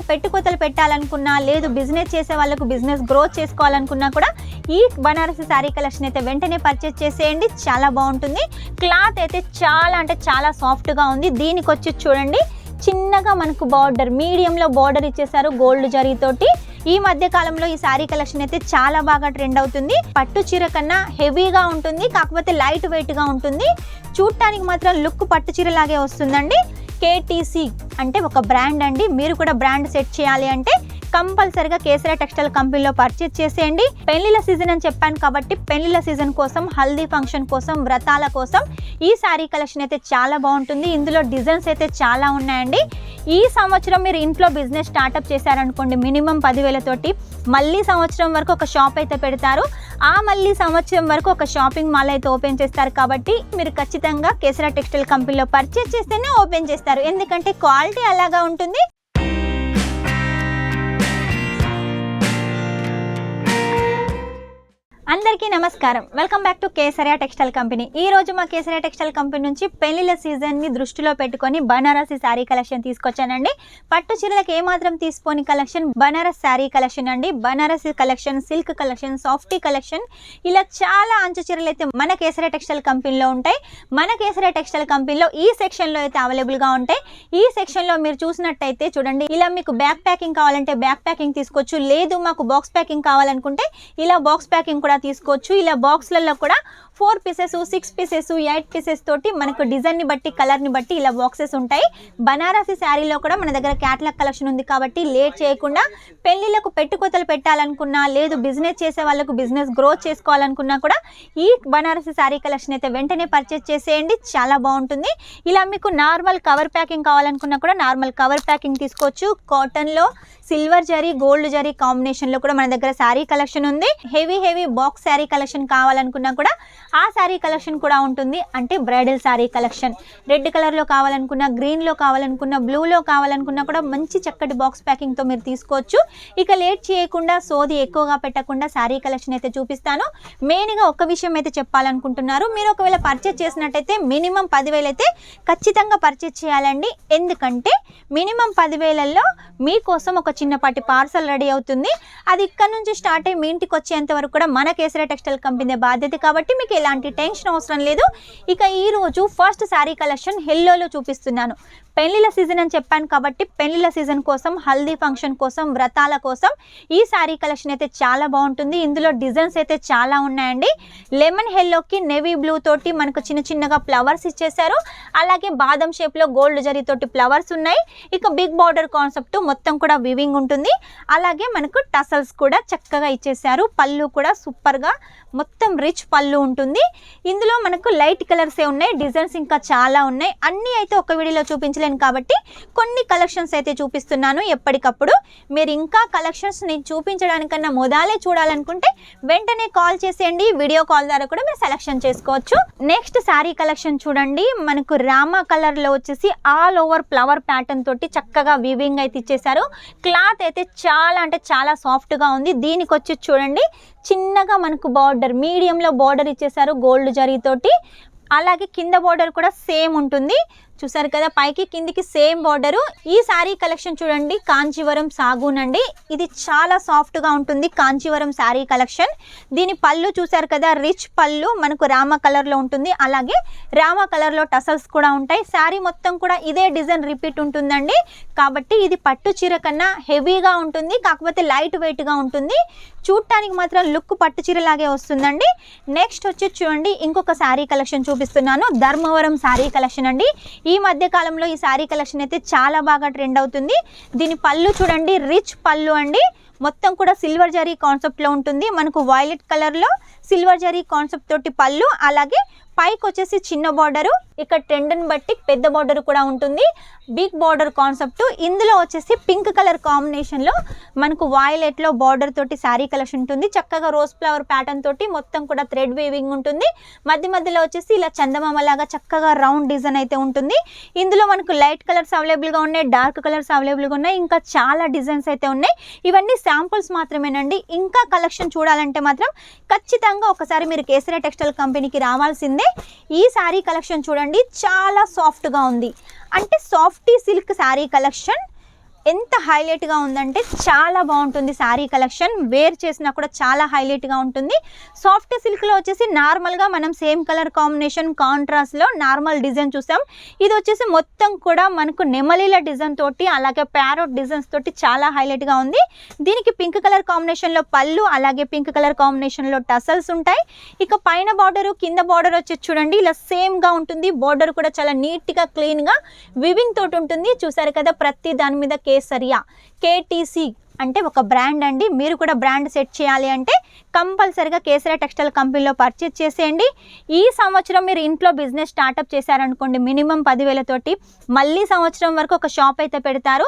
పెట్టుకోతలు పెట్టాలనుకున్నా, లేదు బిజినెస్ చేసే వాళ్ళకు బిజినెస్ గ్రోత్ చేసుకోవాలనుకున్నా కూడా ఈ బనారసి శారీ కలెక్షన్ అయితే వెంటనే పర్చేస్ చేసేయండి. చాలా బాగుంటుంది. క్లాత్ అయితే చాలా అంటే చాలా సాఫ్ట్గా ఉంది. దీనికి వచ్చి చూడండి చిన్నగా మనకు బార్డర్, మీడియంలో బార్డర్ ఇచ్చేసారు గోల్డ్ జరీతోటి. ఈ మధ్య కాలంలో ఈ శారీ కలెక్షన్ అయితే చాలా బాగా ట్రెండ్ అవుతుంది. పట్టు చీర కన్నా హెవీగా ఉంటుంది, కాకపోతే లైట్ వెయిట్గా ఉంటుంది. చూడటానికి మాత్రం లుక్ పట్టు చీర లాగే వస్తుందండి. కేటీసీ అంటే ఒక బ్రాండ్ అండి. మీరు కూడా బ్రాండ్ సెట్ చేయాలి అంటే కంపల్సరిగా కేసరియా టెక్స్టైల్ కంపెనీలో పర్చేజ్ చేసేయండి. పెళ్లిళ్ళ సీజన్ అని చెప్పాను కాబట్టి పెళ్లిళ్ళ సీజన్ కోసం, హల్దీ ఫంక్షన్ కోసం, వ్రతాల కోసం ఈ శారీ కలెక్షన్ అయితే చాలా బాగుంటుంది. ఇందులో డిజైన్స్ అయితే చాలా ఉన్నాయండి. ఈ సంవత్సరం మీరు ఇంట్లో బిజినెస్ స్టార్ట్అప్ చేశారనుకోండి, మినిమం 10,000 తోటి మళ్ళీ సంవత్సరం వరకు ఒక షాప్ అయితే పెడతారు. ఆ మళ్ళీ సంవత్సరం వరకు ఒక షాపింగ్ మాల్ అయితే ఓపెన్ చేస్తారు. కాబట్టి మీరు ఖచ్చితంగా కేసరియా టెక్స్టైల్ కంపెనీలో పర్చేజ్ చేస్తేనే ఓపెన్ చేస్తారు, ఎందుకంటే క్వాలిటీ అలాగా ఉంటుంది. అందరికీ నమస్కారం. Welcome back to Kesariya textile company. ఈ రోజు మా కేసరియా టెక్స్టైల్ కంపెనీ నుంచి పెళ్లిళ్ళ సీజన్ని దృష్టిలో పెట్టుకొని బనారసి శారీ కలెక్షన్ తీసుకొచ్చానండి. పట్టు చీరలకు ఏమాత్రం తీసుకోని కలెక్షన్ బనారస్ శారీ కలెక్షన్ అండి. Banarasi collection, silk collection, softy collection, ఇలా చాలా అంచు చీరలు అయితే మన కేసరియా టెక్స్టైల్ కంపెనీలో ఉంటాయి. మన కేసరియా టెక్స్టైల్ కంపెనీలో ఈ సెక్షన్లో అయితే అవైలబుల్గా ఉంటాయి. ఈ సెక్షన్లో మీరు చూసినట్టయితే చూడండి, ఇలా మీకు బ్యాక్ ప్యాకింగ్ కావాలంటే బ్యాక్ ప్యాకింగ్ తీసుకోవచ్చు, లేదు మాకు బాక్స్ ప్యాకింగ్ కావాలనుకుంటే ఇలా బాక్స్ ప్యాకింగ్ కూడా తీసుకోవచ్చు. ఇలా బాక్స్లలో కూడా 4 పీసెస్, 6 పీసెస్, 8 పీసెస్ తోటి మనకు డిజైన్ని బట్టి, కలర్ని బట్టి ఇలా బాక్సెస్ ఉంటాయి. బనారసి శారీలో కూడా మన దగ్గర క్యాటలాగ్ కలెక్షన్ ఉంది. కాబట్టి లేట్ చేయకుండా పెళ్లిళ్ళకు పెట్టుకోతలు పెట్టాలనుకున్నా, లేదు బిజినెస్ చేసే వాళ్ళకు బిజినెస్ గ్రోత్ చేసుకోవాలనుకున్నా కూడా ఈ బనారసి శారీ కలెక్షన్ అయితే వెంటనే పర్చేస్ చేసేయండి. చాలా బాగుంటుంది. ఇలా మీకు నార్మల్ కవర్ ప్యాకింగ్ కావాలనుకున్నా కూడా నార్మల్ కవర్ ప్యాకింగ్ తీసుకోవచ్చు. కాటన్లో సిల్వర్ జరీ, గోల్డ్ జరీ కాంబినేషన్లో కూడా మన దగ్గర శారీ కలెక్షన్ ఉంది. హెవీ బాక్స్ శారీ కలెక్షన్ కావాలనుకున్నా కూడా ఆ శారీ కలెక్షన్ కూడా ఉంటుంది. అంటే బ్రైడల్ శారీ కలెక్షన్ రెడ్ కలర్లో కావాలనుకున్నా, గ్రీన్లో కావాలనుకున్నా, బ్లూలో కావాలనుకున్నా కూడా మంచి చక్కటి బాక్స్ ప్యాకింగ్తో మీరు తీసుకోవచ్చు. ఇక లేట్ చేయకుండా, సోది ఎక్కువగా పెట్టకుండా శారీ కలెక్షన్ అయితే చూపిస్తాను. మెయిన్గా ఒక విషయం అయితే చెప్పాలనుకుంటున్నారు. మీరు ఒకవేళ పర్చేజ్ చేసినట్టయితే మినిమం 10,000 అయితే ఖచ్చితంగా పర్చేజ్ చేయాలండి. ఎందుకంటే మినిమం 10,000లో మీకోసం ఒక చిన్నపాటి పార్సల్ రెడీ అవుతుంది. అది ఇక్కడ నుంచి స్టార్ట్ అయ్యి మీ ఇంటికి వచ్చేంత వరకు కూడా మన కేసరియా టెక్స్టైల్ కంపెనీ బాధ్యత. కాబట్టి మీకు ఎలాంటి టెన్షన్ అవసరం లేదు. ఇక ఈరోజు ఫస్ట్ శారీ కలెక్షన్ ఎల్లోలో చూపిస్తున్నాను. పెళ్లిళ్ళ సీజన్ అని చెప్పాను కాబట్టి పెళ్లిళ్ళ సీజన్ కోసం, హల్దీ ఫంక్షన్ కోసం, వ్రతాల కోసం ఈ శారీ కలెక్షన్ అయితే చాలా బాగుంటుంది. ఇందులో డిజైన్స్ అయితే చాలా ఉన్నాయండి. లెమన్ ఎల్లోకి నేవీ బ్లూ తోటి మనకు చిన్నగా ఫ్లవర్స్ ఇచ్చేసారు. అలాగే బాదం షేప్లో గోల్డ్ జరీ తోటి ఫ్లవర్స్ ఉన్నాయి. ఇక బిగ్ బార్డర్ కాన్సెప్ట్ మొత్తం కూడా వివింగ్ ఉంటుంది. అలాగే మనకు టసల్స్ కూడా చక్కగా ఇచ్చేసారు. పళ్ళు కూడా సూపర్గా మొత్తం రిచ్ పళ్ళు ఉంటుంది. ఇందులో మనకు లైట్ కలర్సే ఉన్నాయి. డిజైన్స్ ఇంకా చాలా ఉన్నాయి. అన్నీ అయితే ఒక వీడియోలో చూపించలేను కాబట్టి కొన్ని కలెక్షన్స్ అయితే చూపిస్తున్నాను ఎప్పటికప్పుడు. మీరు ఇంకా కలెక్షన్స్ నేను చూపించడానికన్నా మొదలే చూడాలనుకుంటే వెంటనే కాల్ చేసేయండి. వీడియో కాల్ ద్వారా కూడా మీరు సెలెక్షన్ చేసుకోవచ్చు. నెక్స్ట్ శారీ కలెక్షన్ చూడండి. మనకు రామా కలర్లో వచ్చేసి ఆల్ ఓవర్ ఫ్లవర్ ప్యాటర్న్ తోటి చక్కగా వీవింగ్ అయితే ఇచ్చేసారు. క్లాత్ అయితే చాలా అంటే చాలా సాఫ్ట్గా ఉంది. దీనికి వచ్చి చూడండి చిన్నగా మనకు బార్డర్, మీడియంలో బార్డర్ ఇచ్చేసారు గోల్డ్ జరీతోటి. అలాగే కింద బార్డర్ కూడా సేమ్ ఉంటుంది. చూసారు కదా, పైకి కిందికి సేమ్ బార్డరు. ఈ శారీ కలెక్షన్ చూడండి కాంచీవరం సాగూన్ అండి. ఇది చాలా సాఫ్ట్గా ఉంటుంది కాంచీవరం శారీ కలెక్షన్. దీని పళ్ళు చూసారు కదా, రిచ్ పళ్ళు మనకు రామా కలర్లో ఉంటుంది. అలాగే రామా కలర్లో టసల్స్ కూడా ఉంటాయి. శారీ మొత్తం కూడా ఇదే డిజైన్ రిపీట్ ఉంటుందండి. కాబట్టి ఇది పట్టు చీర కన్నా హెవీగా ఉంటుంది, కాకపోతే లైట్ వెయిట్గా ఉంటుంది. చూడటానికి మాత్రం లుక్ పట్టు చీర లాగే వస్తుందండి. నెక్స్ట్ వచ్చి చూడండి ఇంకొక శారీ కలెక్షన్ చూపిస్తున్నాను. ధర్మవరం శారీ కలెక్షన్ అండి. ఈ మధ్య కాలంలో ఈ శారీ కలెక్షన్ అయితే చాలా బాగా ట్రెండ్ అవుతుంది. దీని పళ్ళు చూడండి రిచ్ పళ్ళు అండి. మొత్తం కూడా సిల్వర్ జరీ కాన్సెప్ట్లో ఉంటుంది. మనకు వైలెట్ కలర్లో సిల్వర్ జరీ కాన్సెప్ట్ తోటి పళ్ళు. అలాగే పైకి వచ్చేసి చిన్న బార్డరు, ఇక్కడ ట్రెండ్ని బట్టి పెద్ద బార్డర్ కూడా ఉంటుంది. Big border concept. ఇందులో వచ్చేసి పింక్ కలర్ కాంబినేషన్లో మనకు వాయిలెట్లో బార్డర్ తోటి శారీ కలెక్షన్ ఉంటుంది. చక్కగా రోజ్ ఫ్లవర్ ప్యాటర్న్ తోటి మొత్తం కూడా థ్రెడ్ వీవింగ్ ఉంటుంది. మధ్యలో వచ్చేసి ఇలా చందమామ లాగా చక్కగా రౌండ్ డిజైన్ అయితే ఉంటుంది. ఇందులో మనకు లైట్ కలర్స్ అవైలబుల్గా ఉన్నాయి, డార్క్ కలర్స్ అవైలబుల్గా ఉన్నాయి. ఇంకా చాలా డిజైన్స్ అయితే ఉన్నాయి. ఇవన్నీ శాంపుల్స్ మాత్రమేనండి. ఇంకా కలెక్షన్ చూడాలంటే మాత్రం ఖచ్చితంగా ఒకసారి మీరు కేసరియా టెక్స్టైల్ కంపెనీకి రావాల్సిందే. ఈ శారీ కలెక్షన్ చూడండి చాలా సాఫ్ట్గా ఉంది. అంటే సాఫ్టీ సిల్క్ శారీ కలెక్షన్. ఎంత హైలైట్గా ఉందంటే చాలా బాగుంటుంది శారీ కలెక్షన్. వేర్ చేసినా కూడా చాలా హైలైట్గా ఉంటుంది. సాఫ్ట్ సిల్క్లో వచ్చేసి నార్మల్గా మనం సేమ్ కలర్ కాంబినేషన్ కాంట్రాస్ట్లో నార్మల్ డిజైన్ చూసాం. ఇది వచ్చేసి మొత్తం కూడా మనకు నెమలీల డిజైన్ తోటి అలాగే ప్యారోట్ డిజైన్స్ తోటి చాలా హైలైట్గా ఉంది. దీనికి పింక్ కలర్ కాంబినేషన్లో పళ్ళు అలాగే పింక్ కలర్ కాంబినేషన్లో టసల్స్ ఉంటాయి. ఇక పైన బార్డరు కింద బార్డర్ వచ్చేసి చూడండి ఇలా సేమ్గా ఉంటుంది. బార్డర్ కూడా చాలా నీట్గా క్లీన్గా వివింగ్ తోటి ఉంటుంది. చూసారు కదా, ప్రతి దాని మీద కేసరియా KTC అంటే ఒక బ్రాండ్ అండి. మీరు కూడా బ్రాండ్ సెట్ చేయాలి అంటే కంపల్సరిగా కేసరియా టెక్స్టైల్ కంపెనీలో పర్చేజ్ చేసేయండి. ఈ సంవత్సరం మీరు ఇంట్లో బిజినెస్ స్టార్ట్అప్ చేశారనుకోండి మినిమం 10,000 తోటి మళ్ళీ సంవత్సరం వరకు ఒక షాప్ అయితే పెడతారు.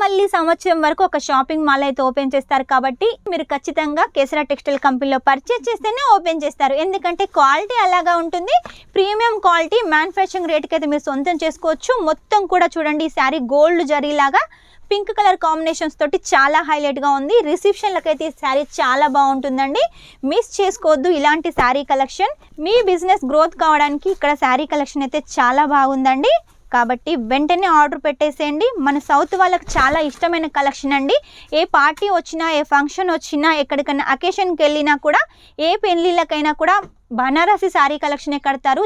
మళ్ళీ సంవత్సరం వరకు ఒక షాపింగ్ మాల్ అయితే ఓపెన్ చేస్తారు. కాబట్టి మీరు ఖచ్చితంగా కేసరియా టెక్స్టైల్ కంపెనీలో పర్చేజ్ చేస్తేనే ఓపెన్ చేస్తారు. ఎందుకంటే క్వాలిటీ అలాగా ఉంటుంది. ప్రీమియం క్వాలిటీ మ్యానుఫ్యాక్చరింగ్ రేట్కి అయితే మీరు సొంతం చేసుకోవచ్చు. మొత్తం కూడా చూడండి ఈ శారీ గోల్డ్ జరీలాగా పింక్ కలర్ కాంబినేషన్స్ తోటి చాలా హైలైట్గా ఉంది. రిసెప్షన్లకైతే ఈ శారీ చాలా బాగుంటుందండి. మిస్ చేసుకోవద్దు ఇలాంటి శారీ కలెక్షన్. మీ బిజినెస్ గ్రోత్ కావడానికి ఇక్కడ శారీ కలెక్షన్ అయితే చాలా బాగుందండి. కాబట్టి వెంటనే ఆర్డర్ పెట్టేసేయండి. మన సౌత్ వాళ్ళకి చాలా ఇష్టమైన కలెక్షన్ అండి. ఏ పార్టీ వచ్చినా ఏ ఫంక్షన్ వచ్చినా ఎక్కడికైనా అకేషన్కి వెళ్ళినా కూడా ఏ పెళ్ళిళ్ళకైనా కూడా బనారసి శారీ కలెక్షనే కడతారు.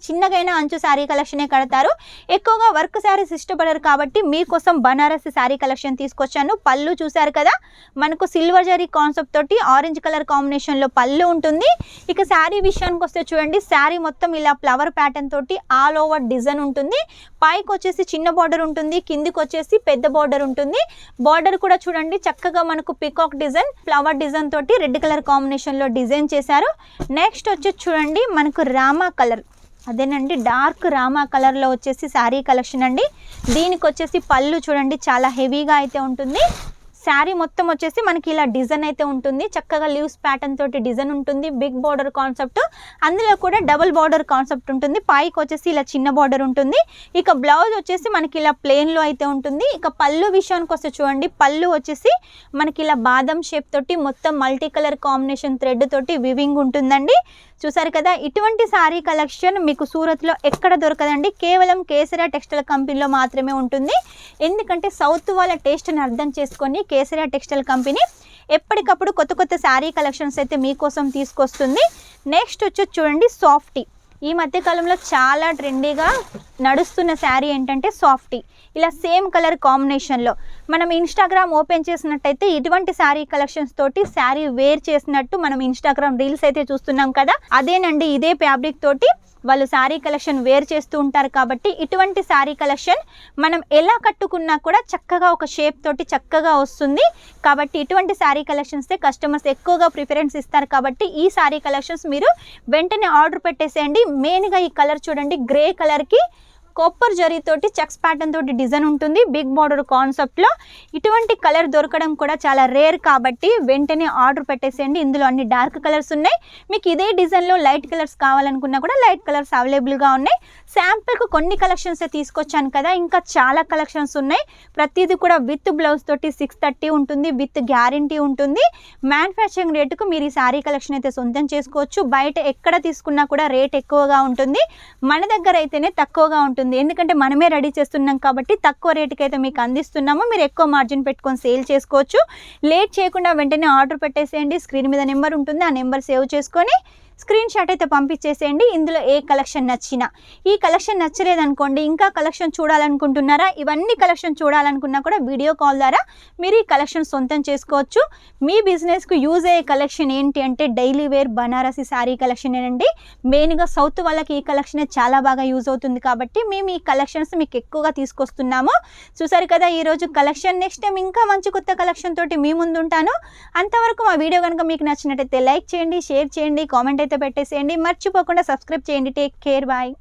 చిన్నగైనా అంచు శారీ కలెక్షనే కడతారు. ఎక్కువగా వర్క్ శారీస్ ఇష్టపడరు కాబట్టి మీకోసం బనారసి శారీ కలెక్షన్ తీసుకొచ్చాను. పళ్ళు చూసారు కదా, మనకు సిల్వర్ జరీ కాన్సెప్ట్ తోటి ఆరెంజ్ కలర్ కాంబినేషన్లో పళ్ళు ఉంటుంది. ఇక శారీ విషయానికి వస్తే చూడండి, శారీ మొత్తం ఇలా ఫ్లవర్ ప్యాటర్న్ తోటి ఆల్ ఓవర్ డిజైన్ ఉంటుంది. పైకి వచ్చేసి చిన్న బార్డర్ ఉంటుంది, కిందికి వచ్చేసి పెద్ద బార్డర్ ఉంటుంది. బార్డర్ కూడా చూడండి చక్కగా మనకు పికాక్ డిజైన్ ఫ్లవర్ డిజైన్ తోటి రెడ్ కలర్ కాంబినేషన్లో డిజైన్ చేశారు. నెక్స్ట్ వచ్చి చూడండి మనకు రామా కలర్, అదేనండి డార్క్ రామా కలర్లో వచ్చేసి శారీ కలెక్షన్ అండి. దీనికి వచ్చేసి పళ్ళు చూడండి చాలా హెవీగా అయితే ఉంటుంది. శారీ మొత్తం వచ్చేసి మనకి ఇలా డిజైన్ అయితే ఉంటుంది. చక్కగా లీవ్స్ ప్యాటర్న్ తోటి డిజైన్ ఉంటుంది. బిగ్ బార్డర్ కాన్సెప్ట్, అందులో కూడా డబుల్ బార్డర్ కాన్సెప్ట్ ఉంటుంది. పైకి వచ్చేసి ఇలా చిన్న బార్డర్ ఉంటుంది. ఇక బ్లౌజ్ వచ్చేసి మనకి ఇలా ప్లెయిన్లో అయితే ఉంటుంది. ఇక పళ్ళు విషయానికి వస్తే చూడండి, పళ్ళు వచ్చేసి మనకి ఇలా బాదం షేప్ తోటి మొత్తం మల్టీ కలర్ కాంబినేషన్ థ్రెడ్ తోటి వివింగ్ ఉంటుందండి. చూసారు కదా, ఇటువంటి శారీ కలెక్షన్ మీకు సూరత్లో ఎక్కడ దొరకదండి. కేవలం కేసరియా టెక్స్టైల్ కంపెనీలో మాత్రమే ఉంటుంది. ఎందుకంటే సౌత్ వాళ్ళ టేస్ట్ని అర్థం చేసుకొని కేసరియా టెక్స్టైల్ కంపెనీ ఎప్పటికప్పుడు కొత్త కొత్త శారీ కలెక్షన్స్ అయితే మీకోసం తీసుకొస్తుంది. నెక్స్ట్ వచ్చి చూడండి సాఫ్టీ. ఈ మధ్యకాలంలో చాలా ట్రెండీగా నడుస్తున్న శారీ ఏంటంటే సాఫ్టీ. ఇలా సేమ్ కలర్ కాంబినేషన్లో మనం ఇన్స్టాగ్రామ్ ఓపెన్ చేసినట్టయితే ఇటువంటి శారీ కలెక్షన్స్ తోటి శారీ వేర్ చేసినట్టు మనం ఇన్స్టాగ్రామ్ రీల్స్ అయితే చూస్తున్నాం కదా, అదేనండి ఇదే ఫ్యాబ్రిక్ తోటి వాళ్ళు శారీ కలెక్షన్ వేర్ చేస్తూ ఉంటారు. కాబట్టి ఇటువంటి శారీ కలెక్షన్ మనం ఎలా కట్టుకున్నా కూడా చక్కగా ఒక షేప్ తోటి చక్కగా వస్తుంది. కాబట్టి ఇటువంటి శారీ కలెక్షన్సే కస్టమర్స్ ఎక్కువగా ప్రిఫరెన్స్ ఇస్తారు. కాబట్టి ఈ శారీ కలెక్షన్స్ మీరు వెంటనే ఆర్డర్ పెట్టేసేయండి. మెయిన్గా ఈ కలర్ చూడండి, గ్రే కలర్కి కాపర్ జరీతోటి చెక్స్ ప్యాటర్న్ తోటి డిజైన్ ఉంటుంది. బిగ్ బార్డర్ కాన్సెప్ట్లో ఇటువంటి కలర్ దొరకడం కూడా చాలా రేర్. కాబట్టి వెంటనే ఆర్డర్ పెట్టేసేయండి. ఇందులో అన్ని డార్క్ కలర్స్ ఉన్నాయి. మీకు ఇదే డిజైన్లో లైట్ కలర్స్ కావాలనుకున్నా కూడా లైట్ కలర్స్ అవైలబుల్గా ఉన్నాయి. శాంపుల్కు కొన్ని కలెక్షన్స్ తీసుకొచ్చాను కదా, ఇంకా చాలా కలెక్షన్స్ ఉన్నాయి. ప్రతిదీ కూడా విత్ బ్లౌజ్ తోటి 630 ఉంటుంది. విత్ గ్యారంటీ ఉంటుంది. మ్యానుఫ్యాక్చరింగ్ రేటుకు మీరు ఈ శారీ కలెక్షన్ అయితే సొంతం చేసుకోవచ్చు. బయట ఎక్కడ తీసుకున్నా కూడా రేట్ ఎక్కువగా ఉంటుంది. మన దగ్గర అయితేనే తక్కువగా ఉంటుంది. ఎందుకంటే మనమే రెడీ చేస్తున్నాం కాబట్టి తక్కువ రేటుకి అయితే మీకు అందిస్తున్నాము. మీరు ఎక్కువ మార్జిన్ పెట్టుకొని సేల్ చేసుకోవచ్చు. లేట్ చేయకుండా వెంటనే ఆర్డర్ పెట్టేసేయండి. స్క్రీన్ మీద నెంబర్ ఉంటుంది, ఆ నెంబర్ సేవ్ చేసుకొని స్క్రీన్ షాట్ అయితే పంపించేసేయండి. ఇందులో ఏ కలెక్షన్ నచ్చినా, ఈ కలెక్షన్ నచ్చలేదనుకోండి ఇంకా కలెక్షన్ చూడాలనుకుంటున్నారా, ఇవన్నీ కలెక్షన్ చూడాలనుకున్నా కూడా వీడియో కాల్ ద్వారా మీరు ఈ కలెక్షన్ సొంతం చేసుకోవచ్చు. మీ బిజినెస్కు యూజ్ అయ్యే కలెక్షన్ ఏంటి అంటే daily wear Banarasi sari collection ఏనండి. మెయిన్గా సౌత్ వాళ్ళకి ఈ కలెక్షనే చాలా బాగా యూజ్ అవుతుంది. కాబట్టి మేము ఈ కలెక్షన్స్ మీకు ఎక్కువగా తీసుకొస్తున్నాము. చూసారు కదా ఈరోజు కలెక్షన్. నెక్స్ట్ టైం ఇంకా మంచి కొత్త కలెక్షన్ తోటి మీ ముందు ఉంటాను. అంతవరకు మా వీడియో కనుక మీకు నచ్చినట్టయితే లైక్ చేయండి, షేర్ చేయండి, కామెంట్ అయితే పెట్టేసేయండి. మర్చిపోకుండా సబ్స్క్రైబ్ చేయండి. Take care, bye.